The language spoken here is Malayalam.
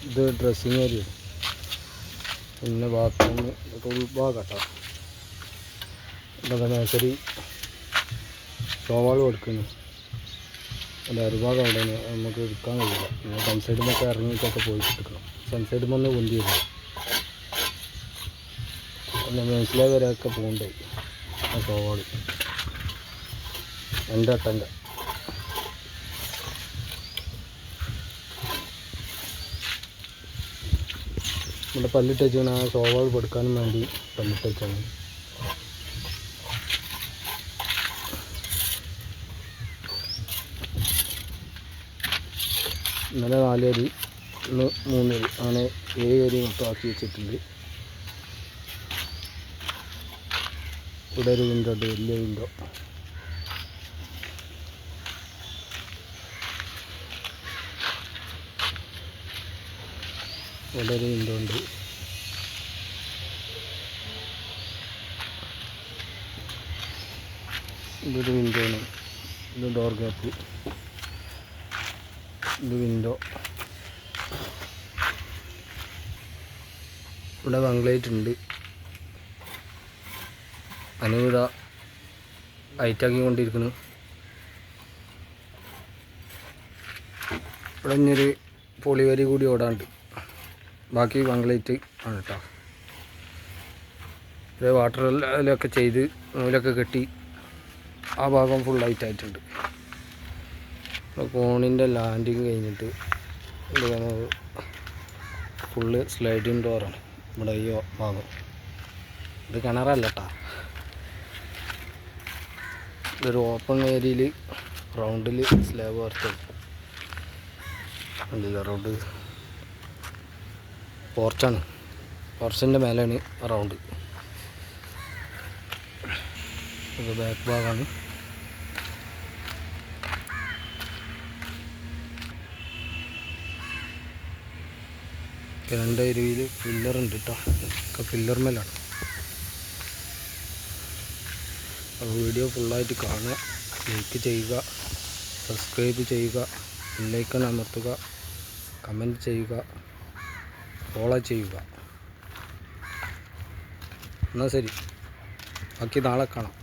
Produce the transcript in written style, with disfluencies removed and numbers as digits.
ഇത് ഡ്രസ്സിങ് ഏരിയ, പിന്നെ ബാത്റൂം ഉൾഭാഗം കേട്ടോ. ഇതൊക്കെ നേഴ്സറി ഷോവാൾ കൊടുക്കുന്നു. അല്ല ഒരുപാട് അവിടെ നമുക്ക് എടുക്കാൻ കഴിയില്ല. പിന്നെ സൺസൈഡിൽ നിന്നൊക്കെ ഇറങ്ങിയിട്ടൊക്കെ പോയിട്ട് എടുക്കണം. സൺസൈഡിൽ നിന്ന് പൊന്തിയില്ല, പിന്നെ മനസ്സിലായി വരെയൊക്കെ പോകണ്ടായി ആ ഷോവാൾ എൻ്റെ അട്ടൻ്റെ. ഇവിടെ പല്ലിട്ട് വെച്ചാണ് ആ ഷോവാൾ കൊടുക്കാനും വേണ്ടി പല്ലിട്ട് വെച്ചാണ്. ഇന്നലെ 4 അരി, ഇന്ന് 3 അരി, അങ്ങനെ 7 അരി മൊത്തം ആക്കി വെച്ചിട്ടുണ്ട്. ഇവിടെ ഒരു വിൻഡോ ഉണ്ട്, വലിയ വിൻഡോ. ഇവിടെ ഒരു വിൻഡോ ഉണ്ട്. ഇതൊരു വിൻഡോ ആണ്. ഇത് ഡോർ ഗ്യാപ്പ്, ഇത് വിൻഡോ. ഇവിടെ ബംഗ്ലൈറ്റ് ഉണ്ട്. അനുവിധ ഹൈറ്റാക്കി കൊണ്ടിരിക്കുന്നു. ഇവിടെ ഇനിയൊരു പൊളിവരി കൂടി ഓടാണ്ട്, ബാക്കി ബംഗ്ലൈറ്റ് ആണ് കേട്ടോ. ഇത് വാട്ടറിലൊക്കെ ചെയ്ത് നൂലൊക്കെ കെട്ടി ആ ഭാഗം ഫുൾ ഹൈറ്റായിട്ടുണ്ട്. കോണിൻ്റെ ലാൻഡിങ് കഴിഞ്ഞിട്ട് ഫുള്ള് സ്ലൈഡിങ് ഡോറാണ് ഇവിടെ ഈ ഭാഗം. ഇത് കിണറല്ല കേട്ടോ, ഇതൊരു ഓപ്പൺ ഏരിയയിൽ റൗണ്ടിൽ സ്ലാബ് വറുത്തത് അല്ല, റൗണ്ട് പോർച്ചാണ്. പോർച്ചിൻ്റെ മേലെയാണ് റൗണ്ട്. ഇത് ബാക്ക് ഭാഗമാണ്. രണ്ട് അരുവിയിൽ പില്ലറുണ്ട് കേട്ടോ, ഒക്കെ പില്ലർ മേലാണ്. അപ്പോൾ വീഡിയോ ഫുള്ളായിട്ട് കാണുക, ലൈക്ക് ചെയ്യുക, സബ്സ്ക്രൈബ് ചെയ്യുക, ബെല്ലൈക്കൺ അമർത്തുക, കമൻറ്റ് ചെയ്യുക, ഫോളോ ചെയ്യുക. എന്നാൽ ശരി, ബാക്കി നാളെ കാണാം.